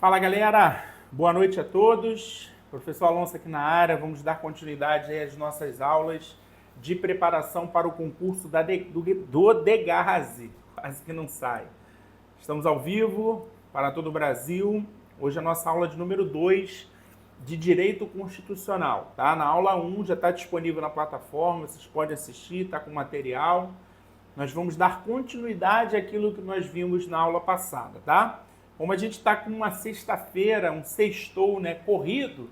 Fala galera, boa noite a todos. Professor Alonso aqui na área, vamos dar continuidade aí às nossas aulas de preparação para o concurso do DEGASE, quase que não sai. Estamos ao vivo para todo o Brasil. Hoje a nossa aula de número 2 de Direito Constitucional, tá? Na aula 1 já está disponível na plataforma, vocês podem assistir, está com material. Nós vamos dar continuidade àquilo que nós vimos na aula passada, tá? Como a gente está com uma sexta-feira, um sextou, né, corrido,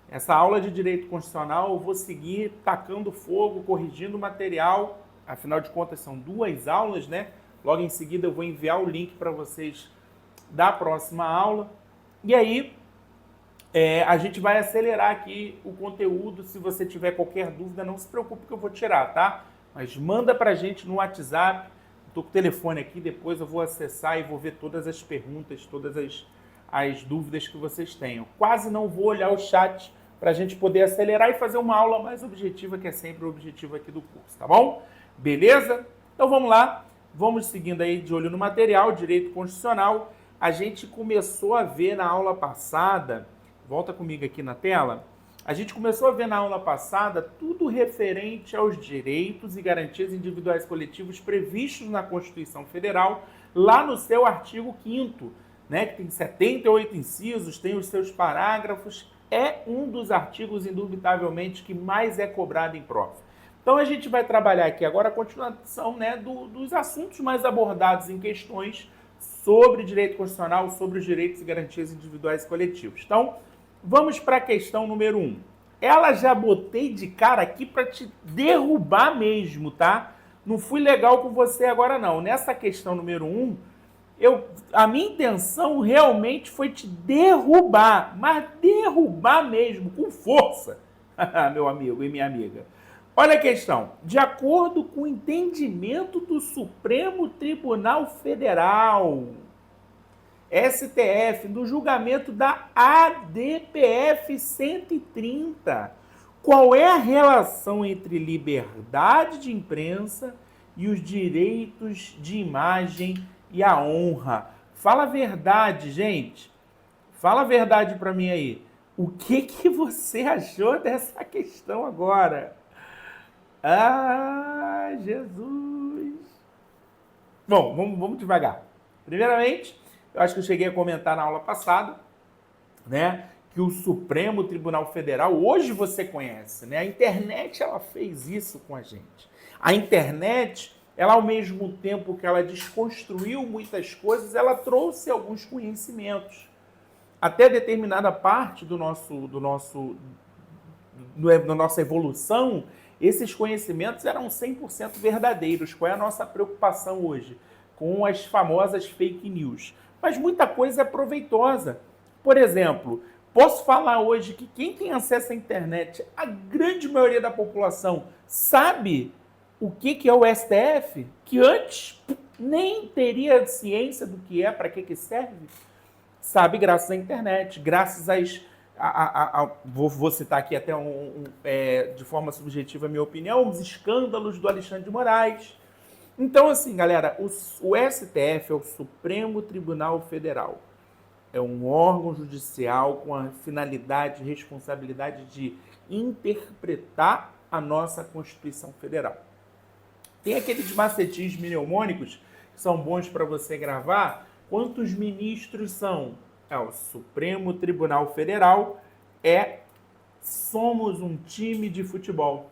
essa aula de Direito Constitucional eu vou seguir tacando fogo, corrigindo o material, afinal de contas são 2 aulas, né? Logo em seguida eu vou enviar o link para vocês da próxima aula. E aí a gente vai acelerar aqui o conteúdo. Se você tiver qualquer dúvida, não se preocupe que eu vou tirar, tá? Mas manda para a gente no WhatsApp. Estou com o telefone aqui, depois eu vou acessar e vou ver todas as perguntas, todas as dúvidas que vocês tenham. Quase não vou olhar o chat para a gente poder acelerar e fazer uma aula mais objetiva, que é sempre o objetivo aqui do curso, tá bom? Beleza? Então vamos lá, vamos seguindo aí de olho no material, Direito Constitucional. A gente começou a ver na aula passada, volta comigo aqui na tela, a gente começou a ver na aula passada tudo referente aos direitos e garantias individuais coletivos previstos na Constituição Federal, lá no seu artigo 5º, né, que tem 78 incisos, tem os seus parágrafos, é um dos artigos, indubitavelmente, que mais é cobrado em prova. Então a gente vai trabalhar aqui agora a continuação, né, dos assuntos mais abordados em questões sobre direito constitucional, sobre os direitos e garantias individuais coletivos. Então, vamos para a questão número 1. Ela já botei de cara aqui para te derrubar mesmo, tá? Não fui legal com você agora não. Nessa questão número 1, a minha intenção realmente foi te derrubar, mas derrubar mesmo, com força, meu amigo e minha amiga. Olha a questão. De acordo com o entendimento do Supremo Tribunal Federal, STF, no julgamento da ADPF 130, qual é a relação entre liberdade de imprensa e os direitos de imagem e a honra? Fala a verdade, gente. Fala a verdade para mim aí. O que você achou dessa questão agora? Ah, Jesus! Bom, vamos devagar. Primeiramente, eu acho que eu cheguei a comentar na aula passada, né, que o Supremo Tribunal Federal, hoje você conhece, né, a internet ela fez isso com a gente. A internet, ela ao mesmo tempo que ela desconstruiu muitas coisas, ela trouxe alguns conhecimentos. Até determinada parte da nossa evolução, esses conhecimentos eram 100% verdadeiros. Qual é a nossa preocupação hoje? Com as famosas fake news. Mas muita coisa é proveitosa. Por exemplo, posso falar hoje que quem tem acesso à internet, a grande maioria da população, sabe o que é o STF? Que antes nem teria ciência do que é, para que serve? Sabe graças à internet, graças vou citar aqui até de forma subjetiva a minha opinião, os escândalos do Alexandre de Moraes. Então, assim, galera, o STF é o Supremo Tribunal Federal. É um órgão judicial com a finalidade e responsabilidade de interpretar a nossa Constituição Federal. Tem aqueles macetinhos mnemônicos que são bons para você gravar. Quantos ministros são? O Supremo Tribunal Federal somos um time de futebol.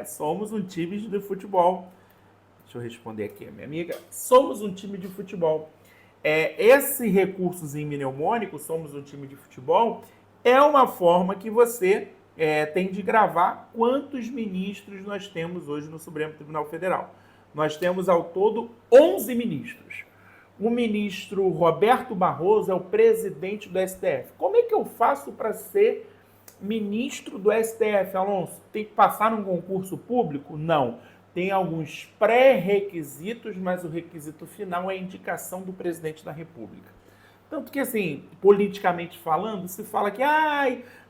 Somos um time de futebol. Deixa eu responder aqui a minha amiga. Somos um time de futebol. Esse recursozinho mnemônico, somos um time de futebol, é uma forma que você tem de gravar quantos ministros nós temos hoje no Supremo Tribunal Federal. Nós temos ao todo 11 ministros. O ministro Roberto Barroso é o presidente do STF. Como é que eu faço para ser ministro do STF, Alonso? Tem que passar num concurso público? Não. Tem alguns pré-requisitos, mas o requisito final é a indicação do presidente da República. Tanto que, assim, politicamente falando, se fala que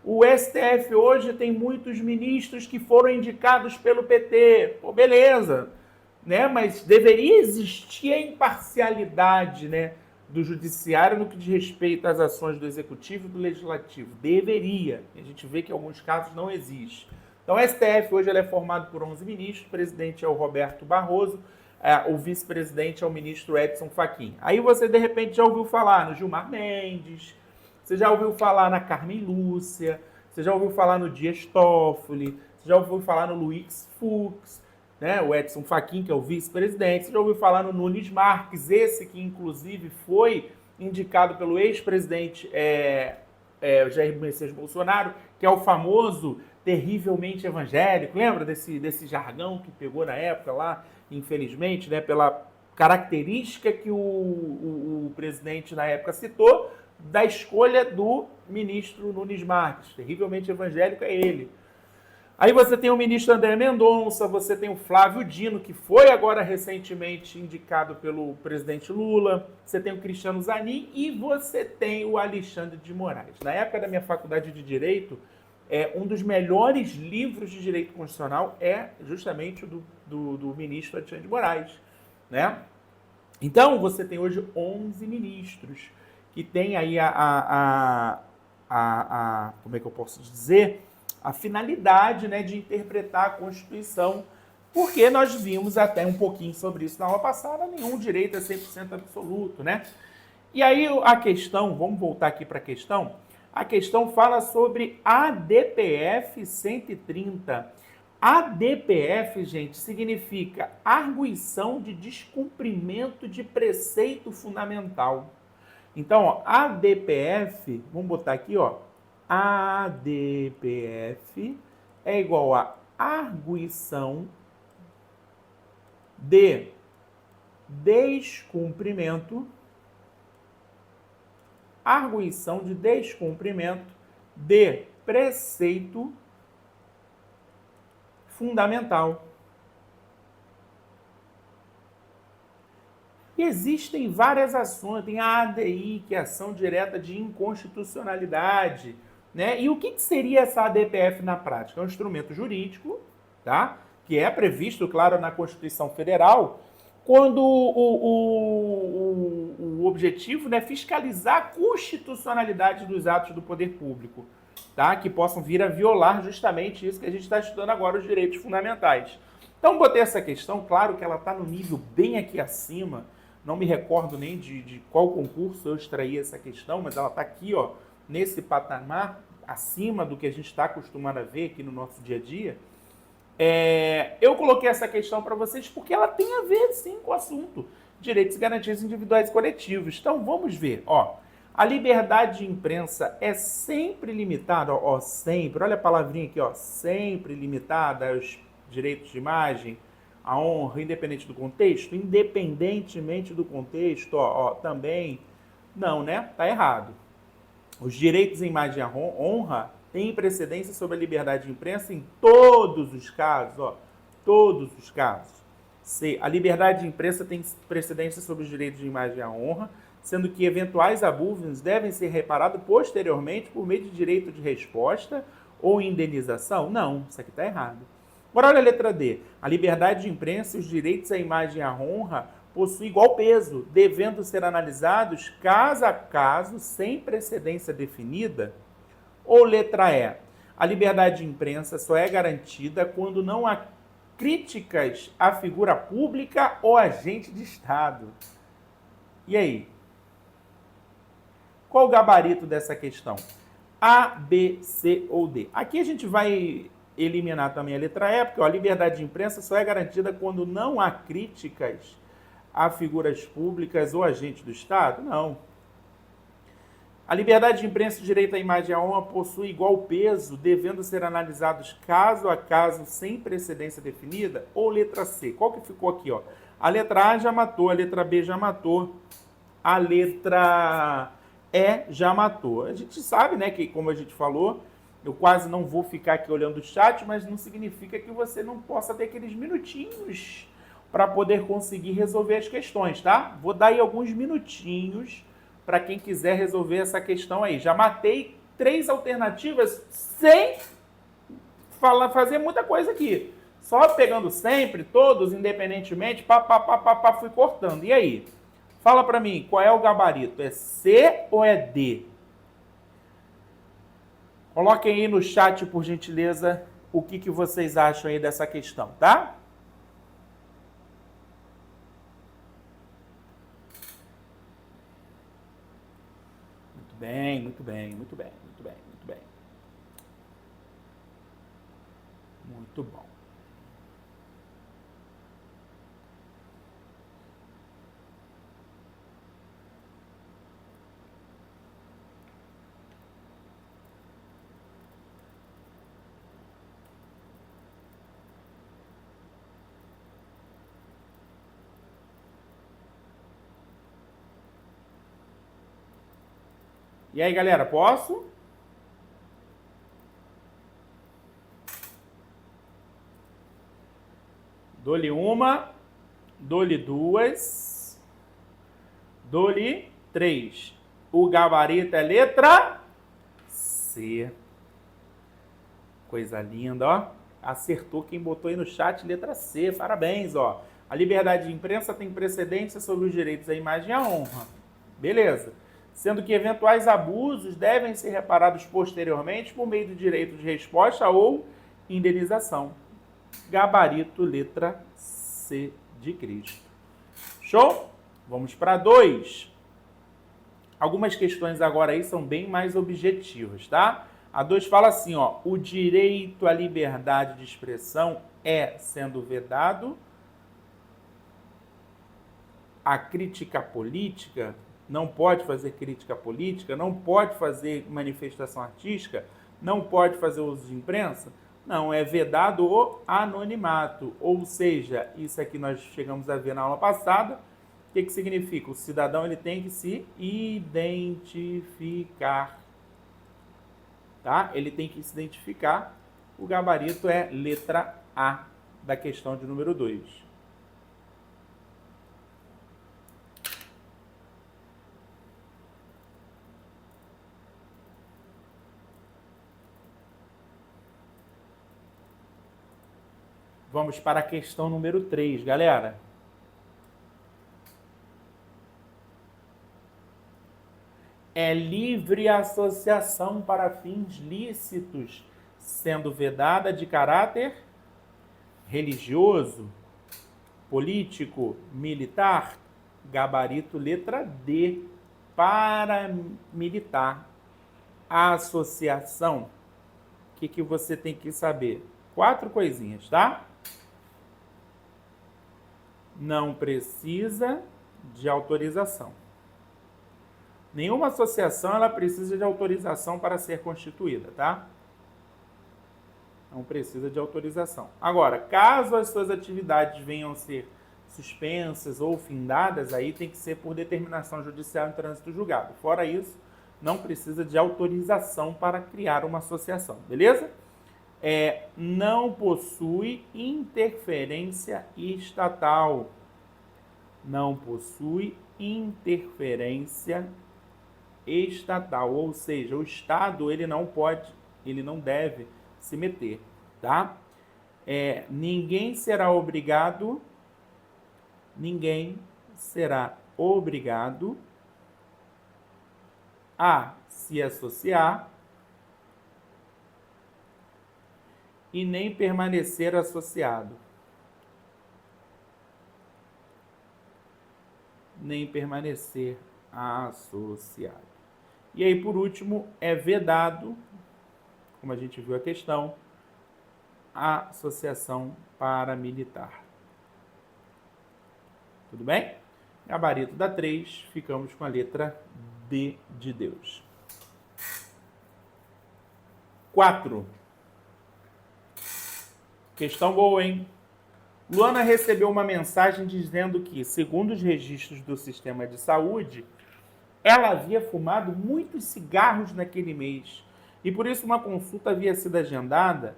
o STF hoje tem muitos ministros que foram indicados pelo PT. Pô, beleza, né? Mas deveria existir a imparcialidade, né, do judiciário no que diz respeito às ações do executivo e do legislativo. Deveria. A gente vê que em alguns casos não existe. Então, o STF hoje ele é formado por 11 ministros, o presidente é o Roberto Barroso, o vice-presidente é o ministro Edson Fachin. Aí você, de repente, já ouviu falar no Gilmar Mendes, você já ouviu falar na Carmen Lúcia, você já ouviu falar no Dias Toffoli, você já ouviu falar no Luiz Fux, né, o Edson Fachin, que é o vice-presidente, você já ouviu falar no Nunes Marques, esse que, inclusive, foi indicado pelo ex-presidente Jair Messias Bolsonaro, que é o famoso terrivelmente evangélico. Lembra desse jargão que pegou na época lá, infelizmente, né, pela característica que o presidente na época citou da escolha do ministro Nunes Marques. Terrivelmente evangélico é ele. Aí você tem o ministro André Mendonça, você tem o Flávio Dino, que foi agora recentemente indicado pelo presidente Lula, você tem o Cristiano Zanin e você tem o Alexandre de Moraes. Na época da minha faculdade de Direito, um dos melhores livros de Direito Constitucional é justamente o do ministro Alexandre de Moraes, né? Então, você tem hoje 11 ministros que têm aí como é que eu posso dizer? A finalidade, né, de interpretar a Constituição, porque nós vimos até um pouquinho sobre isso na aula passada, nenhum direito é 100% absoluto, né? E aí a questão, vamos voltar aqui para a questão fala sobre ADPF 130. ADPF, gente, significa arguição de descumprimento de preceito fundamental. Então, ó, ADPF, vamos botar aqui, ó, ADPF é igual a arguição de descumprimento de preceito fundamental. E existem várias ações, tem a ADI, que é ação direta de inconstitucionalidade, né? E o que seria essa ADPF na prática? É um instrumento jurídico, tá? Que é previsto, claro, na Constituição Federal, quando o objetivo, né, é fiscalizar a constitucionalidade dos atos do poder público, tá? Que possam vir a violar justamente isso que a gente está estudando agora, os direitos fundamentais. Então, botei essa questão, claro que ela está no nível bem aqui acima, não me recordo nem de qual concurso eu extraí essa questão, mas ela está aqui, ó, nesse patamar, acima do que a gente está acostumado a ver aqui no nosso dia a dia. Eu coloquei essa questão para vocês porque ela tem a ver, sim, com o assunto direitos e garantias individuais e coletivos. Então, vamos ver. Ó, a liberdade de imprensa é sempre limitada, ó, sempre, olha a palavrinha aqui, ó, sempre limitada aos direitos de imagem, a honra, independente do contexto? Independentemente do contexto, ó, também não, né? Tá errado. Os direitos em imagem e honra têm precedência sobre a liberdade de imprensa em todos os casos, ó, todos os casos. C. A liberdade de imprensa tem precedência sobre os direitos de imagem e honra, sendo que eventuais abusos devem ser reparados posteriormente por meio de direito de resposta ou indenização? Não, isso aqui está errado. Agora olha a letra D. A liberdade de imprensa e os direitos à imagem e à honra possuem igual peso, devendo ser analisados caso a caso, sem precedência definida? Ou letra E. A liberdade de imprensa só é garantida quando não há críticas à figura pública ou agente de Estado. E aí? Qual o gabarito dessa questão? A, B, C ou D? Aqui a gente vai eliminar também a letra E, porque ó, a liberdade de imprensa só é garantida quando não há críticas a figuras públicas ou agentes do Estado? Não. A liberdade de imprensa e o direito à imagem e à honra possui igual peso, devendo ser analisados caso a caso, sem precedência definida? Ou letra C? Qual que ficou aqui? Ó? A letra A já matou, a letra B já matou, a letra E já matou. A gente sabe, né, que como a gente falou, eu quase não vou ficar aqui olhando o chat, mas não significa que você não possa ter aqueles minutinhos para poder conseguir resolver as questões, tá? Vou dar aí alguns minutinhos para quem quiser resolver essa questão aí. Já matei 3 alternativas sem fazer muita coisa aqui. Só pegando sempre, todos, independentemente, fui cortando. E aí? Fala para mim, qual é o gabarito? É C ou é D? Coloquem aí no chat, por gentileza, o que vocês acham aí dessa questão, tá? Muito bem, muito bem, muito bem, muito bem, muito bem. Muito bom. E aí, galera, posso? Dou-lhe uma, dou-lhe duas, dou-lhe três. O gabarito é letra C. Coisa linda, ó. Acertou quem botou aí no chat, letra C. Parabéns, ó. A liberdade de imprensa tem precedência sobre os direitos à imagem e à honra. Beleza. Sendo que eventuais abusos devem ser reparados posteriormente por meio do direito de resposta ou indenização. Gabarito, letra C de Cristo. Show? Vamos para 2. Algumas questões agora aí são bem mais objetivas, tá? A 2 fala assim, ó, o direito à liberdade de expressão é sendo vedado, a crítica política, não pode fazer crítica política, não pode fazer manifestação artística, não pode fazer uso de imprensa. Não, é vedado o anonimato, ou seja, isso aqui nós chegamos a ver na aula passada. O que significa? O cidadão ele tem que se identificar, tá? Ele tem que se identificar. O gabarito é letra A da questão de número 2. Vamos para a questão número 3, galera. É livre associação para fins lícitos, sendo vedada de caráter religioso, político, militar. Gabarito letra D, paramilitar. Associação. O que você tem que saber? 4 coisinhas, tá? Não precisa de autorização. Nenhuma associação ela precisa de autorização para ser constituída, tá? Não precisa de autorização. Agora, caso as suas atividades venham a ser suspensas ou findadas, aí tem que ser por determinação judicial em trânsito julgado. Fora isso, não precisa de autorização para criar uma associação, beleza? Não possui interferência estatal. Não possui interferência estatal, ou seja, o Estado ele não pode, ele não deve se meter, tá? Ninguém será obrigado a se associar e nem permanecer associado. Nem permanecer associado. E aí, por último, é vedado, como a gente viu a questão, a associação paramilitar. Tudo bem? Gabarito da 3, ficamos com a letra D de Deus. 4. Questão boa, hein? Luana recebeu uma mensagem dizendo que, segundo os registros do sistema de saúde, ela havia fumado muitos cigarros naquele mês e por isso uma consulta havia sido agendada,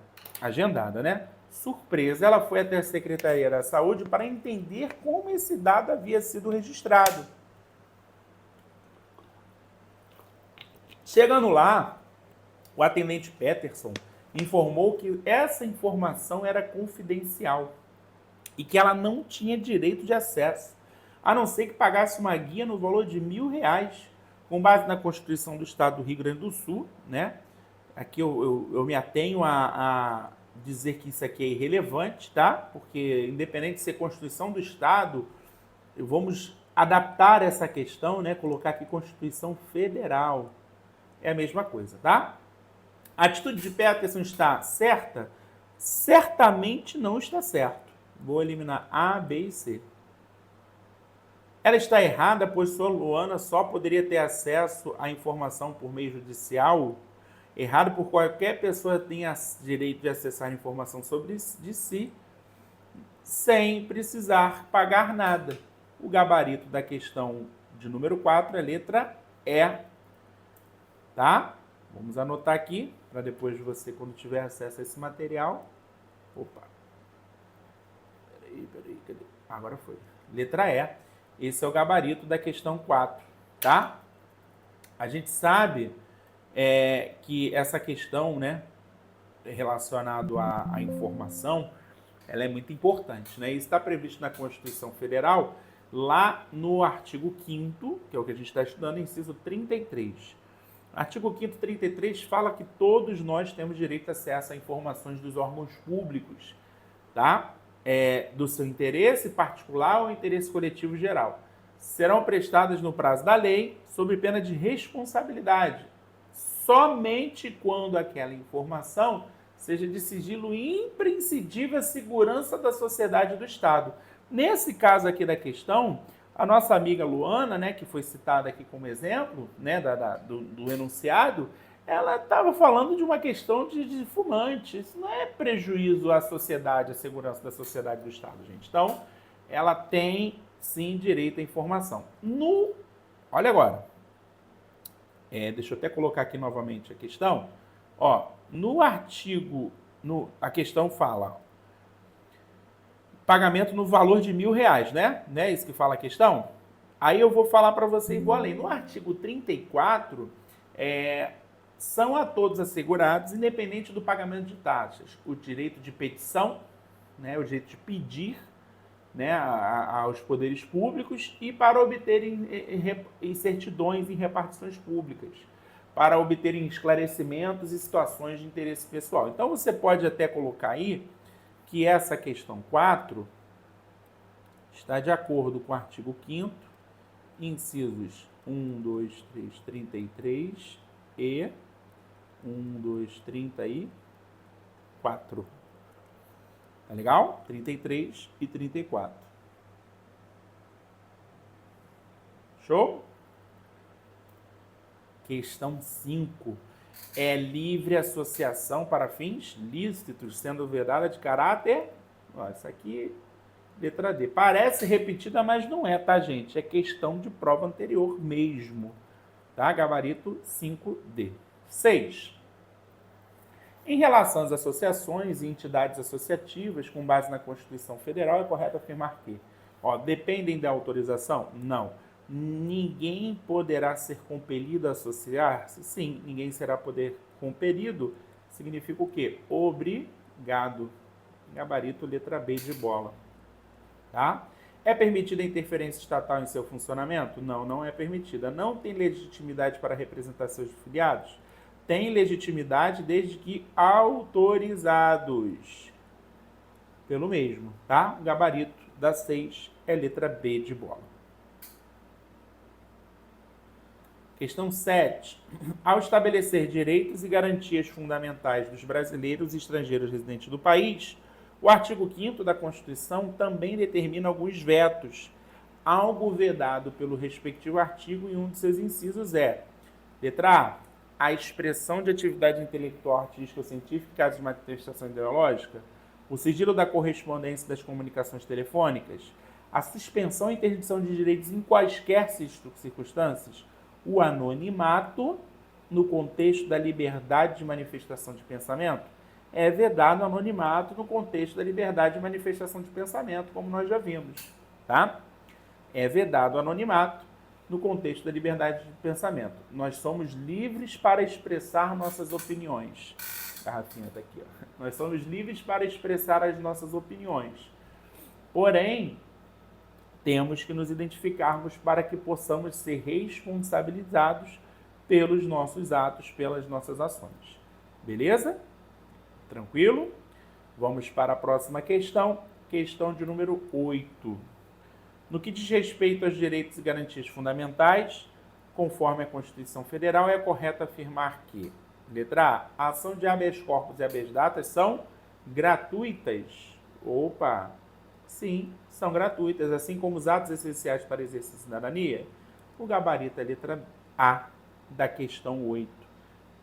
né? Surpresa, ela foi até a Secretaria da Saúde para entender como esse dado havia sido registrado. Chegando lá, o atendente Peterson informou que essa informação era confidencial e que ela não tinha direito de acesso. a não ser que pagasse uma guia no valor de R$ 1.000, com base na Constituição do Estado do Rio Grande do Sul, né? Aqui eu me atenho a dizer que isso aqui é irrelevante, tá? Porque independente de ser Constituição do Estado, vamos adaptar essa questão, né? Colocar aqui Constituição Federal. É a mesma coisa, tá? A atitude de Peterson está certa? Certamente não está certo. Vou eliminar A, B e C. Ela está errada, pois sua Luana só poderia ter acesso à informação por meio judicial. Errado por qualquer pessoa tenha direito de acessar informação sobre de si sem precisar pagar nada. O gabarito da questão de número 4 é letra E. Tá? Vamos anotar aqui, para depois você, quando tiver acesso a esse material... Opa! Peraí, cadê? Agora foi. Letra E. Esse é o gabarito da questão 4, tá? A gente sabe que essa questão, né, relacionada à informação, ela é muito importante, né? Isso está previsto na Constituição Federal, lá no artigo 5º, que é o que a gente está estudando, inciso 33. Artigo 5º, 33, fala que todos nós temos direito a acesso a informações dos órgãos públicos, tá? Do seu interesse particular ou interesse coletivo geral. Serão prestadas no prazo da lei, sob pena de responsabilidade, somente quando aquela informação seja de sigilo imprescindível à segurança da sociedade e do Estado. Nesse caso aqui da questão, a nossa amiga Luana, né, que foi citada aqui como exemplo, né, do enunciado, ela estava falando de uma questão de fumante. Isso não é prejuízo à sociedade, à segurança da sociedade e do Estado, gente. Então, ela tem, sim, direito à informação. Olha agora. Deixa eu até colocar aqui novamente a questão. Ó, no artigo, a questão fala pagamento no valor de R$ 1.000, né? Não é isso que fala a questão? Aí eu vou falar para você e vou além. No artigo 34, são a todos assegurados, independente do pagamento de taxas, o direito de petição, né, o direito de pedir, né, aos poderes públicos e para obterem certidões em repartições públicas, para obterem esclarecimentos e situações de interesse pessoal. Então você pode até colocar aí que essa questão 4 está de acordo com o artigo 5º, incisos 1, 2, 3, 33 e 1, 2, 34. Tá legal? 33 e 34. Show? Questão 5. É livre associação para fins lícitos, sendo vedada de caráter... Isso aqui, letra D. Parece repetida, mas não é, tá, gente? É questão de prova anterior mesmo. Tá? Gabarito 5D. 6. Em relação às associações e entidades associativas, com base na Constituição Federal, é correto afirmar que dependem da autorização? Não. Ninguém poderá ser compelido a associar-se? Sim, ninguém será compelido. Significa o quê? Obrigado. Gabarito letra B de bola. Tá? É permitida a interferência estatal em seu funcionamento? Não, não é permitida. Não tem legitimidade para representar seus filiados? Tem legitimidade desde que autorizados pelo mesmo, tá? O gabarito da 6 é letra B de bola. Questão 7. Ao estabelecer direitos e garantias fundamentais dos brasileiros e estrangeiros residentes do país, o artigo 5º da Constituição também determina alguns vetos. Algo vedado pelo respectivo artigo em um de seus incisos é: letra A expressão de atividade intelectual, artística ou científica em caso de manifestação ideológica, o sigilo da correspondência das comunicações telefônicas, a suspensão e interdição de direitos em quaisquer circunstâncias, o anonimato no contexto da liberdade de manifestação de pensamento. É vedado o anonimato no contexto da liberdade de manifestação de pensamento, como nós já vimos, tá? É vedado o anonimato no contexto da liberdade de pensamento. Nós somos livres para expressar nossas opiniões. A Rafinha está aqui, ó. Nós somos livres para expressar as nossas opiniões. Porém, temos que nos identificarmos para que possamos ser responsabilizados pelos nossos atos, pelas nossas ações. Beleza? Tranquilo? Vamos para a próxima questão, questão de número 8. No que diz respeito aos direitos e garantias fundamentais, conforme a Constituição Federal, é correto afirmar que, letra A, a ação de habeas corpus e habeas datas são gratuitas. Opa! Sim, são gratuitas, assim como os atos essenciais para exercício de cidadania. O gabarito é a letra A da questão 8.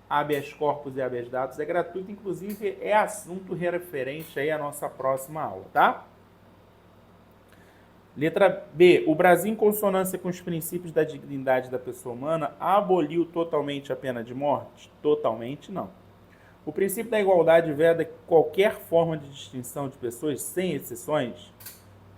Habeas corpus e habeas datas é gratuito, inclusive é assunto referente aí à nossa próxima aula, tá? Letra B. O Brasil, em consonância com os princípios da dignidade da pessoa humana, aboliu totalmente a pena de morte? Totalmente não. O princípio da igualdade veda qualquer forma de distinção de pessoas, sem exceções,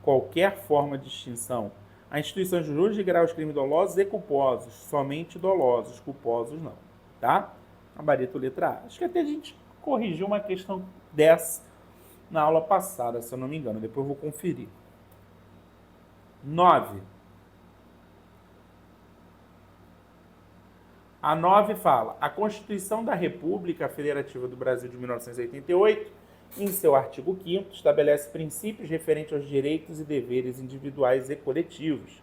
qualquer forma de distinção. A instituição jurídica ligará os crimes dolosos e culposos, somente dolosos, culposos não, tá? Gabarito letra A. Acho que até a gente corrigiu uma questão dessa na aula passada, se eu não me engano, depois eu vou conferir. 9. A 9 fala: a Constituição da República Federativa do Brasil de 1988, em seu artigo 5º, estabelece princípios referentes aos direitos e deveres individuais e coletivos.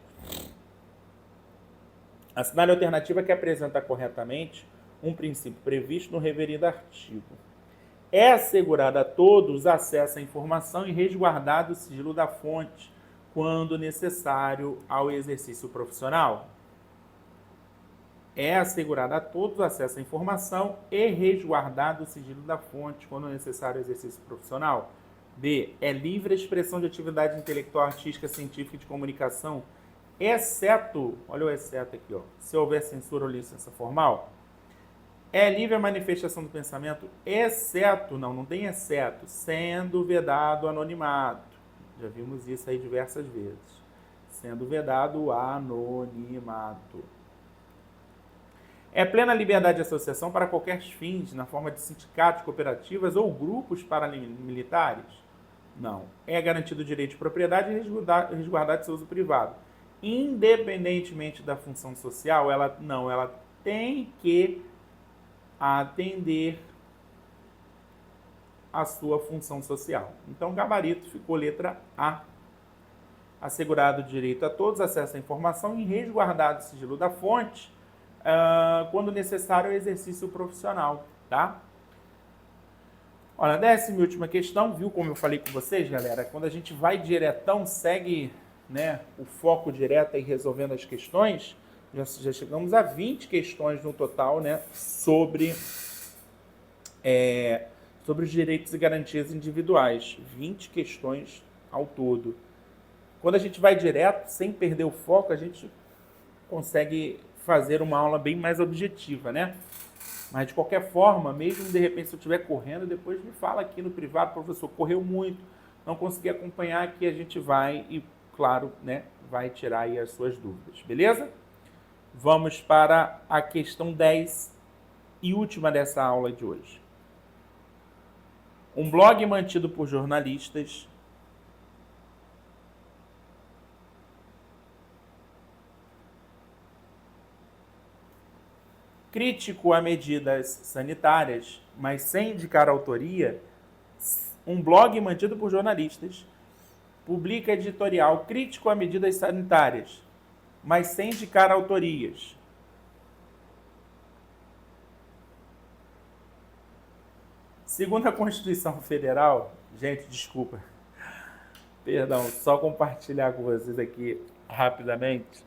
A assinale alternativa que apresenta corretamente um princípio previsto no referido artigo. É assegurado a todos acesso à informação e resguardado o sigilo da fonte, quando necessário ao exercício profissional. É assegurado a todos acesso à informação e resguardado o sigilo da fonte, quando necessário ao exercício profissional. B. É livre a expressão de atividade intelectual, artística, científica e de comunicação, exceto, olha o exceto aqui, ó, se houver censura ou licença formal. É livre a manifestação do pensamento, exceto, não tem exceto, sendo vedado o anonimato. Já vimos isso aí diversas vezes. Sendo vedado o anonimato. É plena liberdade de associação para qualquer fins, na forma de sindicatos, cooperativas ou grupos paramilitares? Não. É garantido o direito de propriedade e resguardado de seu uso privado. Independentemente da função social, ela tem que atender a sua função social. Então, gabarito ficou letra A. Assegurado o direito a todos, acesso à informação e resguardado o sigilo da fonte, quando necessário, o exercício profissional, tá? Olha, 10ª e última questão, viu como eu falei com vocês, galera? Quando a gente vai diretão, segue, né, o foco direto aí resolvendo as questões, já chegamos a 20 questões no total, né, sobre os direitos e garantias individuais. 20 questões ao todo. Quando a gente vai direto, sem perder o foco, a gente consegue fazer uma aula bem mais objetiva, né? Mas, de qualquer forma, mesmo de repente, se eu estiver correndo, depois me fala aqui no privado, professor, correu muito, não consegui acompanhar, aqui a gente vai e, claro, né, vai tirar aí as suas dúvidas, beleza? Vamos para a questão 10 e última dessa aula de hoje. Um blog mantido por jornalistas crítico a medidas sanitárias, mas sem indicar autoria, um blog mantido por jornalistas publica editorial crítico a medidas sanitárias, mas sem indicar autorias. Segundo a Constituição Federal, gente, desculpa, perdão, só compartilhar com vocês aqui rapidamente.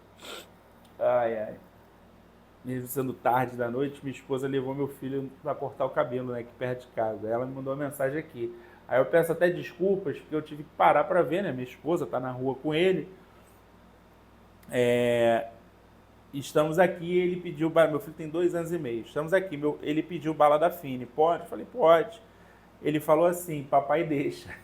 Mesmo sendo tarde da noite, minha esposa levou meu filho para cortar o cabelo, né, aqui perto de casa. Ela me mandou uma mensagem aqui. Aí eu peço até desculpas, porque eu tive que parar para ver, né? Minha esposa está na rua com ele. Estamos aqui, ele pediu... Meu filho tem 2 anos e meio. Estamos aqui, ele pediu bala da Fine. Pode? Eu falei, pode. Ele falou assim, papai deixa.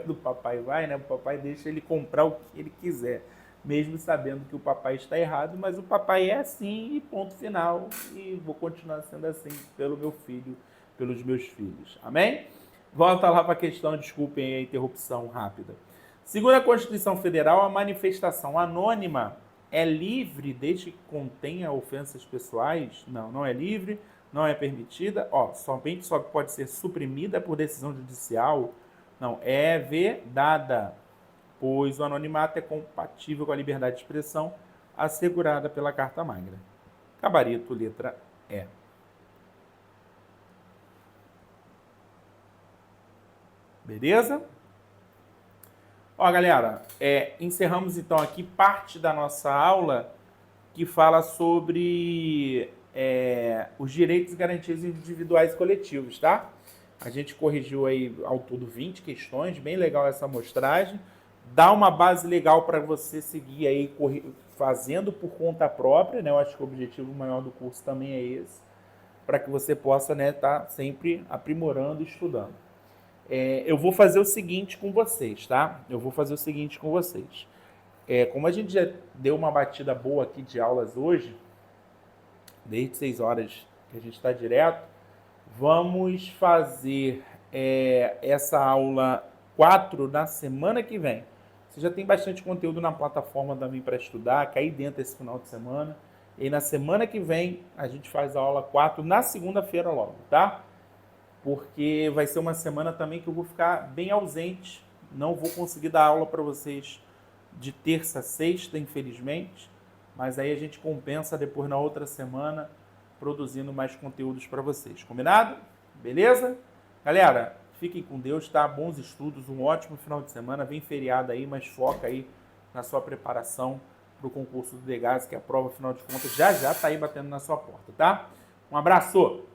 Do papai vai, né? O papai deixa ele comprar o que ele quiser. Mesmo sabendo que o papai está errado, mas o papai é assim e ponto final. E vou continuar sendo assim pelo meu filho, pelos meus filhos. Amém? Volta lá para a questão, desculpem a interrupção rápida. Segundo a Constituição Federal, a manifestação anônima é livre desde que contenha ofensas pessoais? Não, não é livre, não é permitida. Somente só pode ser suprimida por decisão judicial. Não, é vedada, pois o anonimato é compatível com a liberdade de expressão assegurada pela Carta Magna. Gabarito, letra E. Beleza? Galera, encerramos então aqui parte da nossa aula que fala sobre os direitos e garantias individuais e coletivos, tá? A gente corrigiu aí ao todo 20 questões, bem legal essa amostragem. Dá uma base legal para você seguir aí fazendo por conta própria, né? Eu acho que o objetivo maior do curso também é esse, para que você possa, né, tá sempre aprimorando e estudando. Eu vou fazer o seguinte com vocês, tá? Como a gente já deu uma batida boa aqui de aulas hoje, desde 6 horas que a gente está direto, vamos fazer essa aula 4 na semana que vem. Você já tem bastante conteúdo na plataforma também para estudar, cair dentro esse final de semana. E na semana que vem a gente faz a aula 4 na segunda-feira logo, tá? Porque vai ser uma semana também que eu vou ficar bem ausente. Não vou conseguir dar aula para vocês de terça a sexta, infelizmente. Mas aí a gente compensa depois na outra semana, produzindo mais conteúdos para vocês. Combinado? Beleza? Galera, fiquem com Deus, tá? Bons estudos, um ótimo final de semana. Vem feriado aí, mas foca aí na sua preparação para o concurso do Degas, que a prova, afinal de contas, já tá aí batendo na sua porta, tá? Um abraço!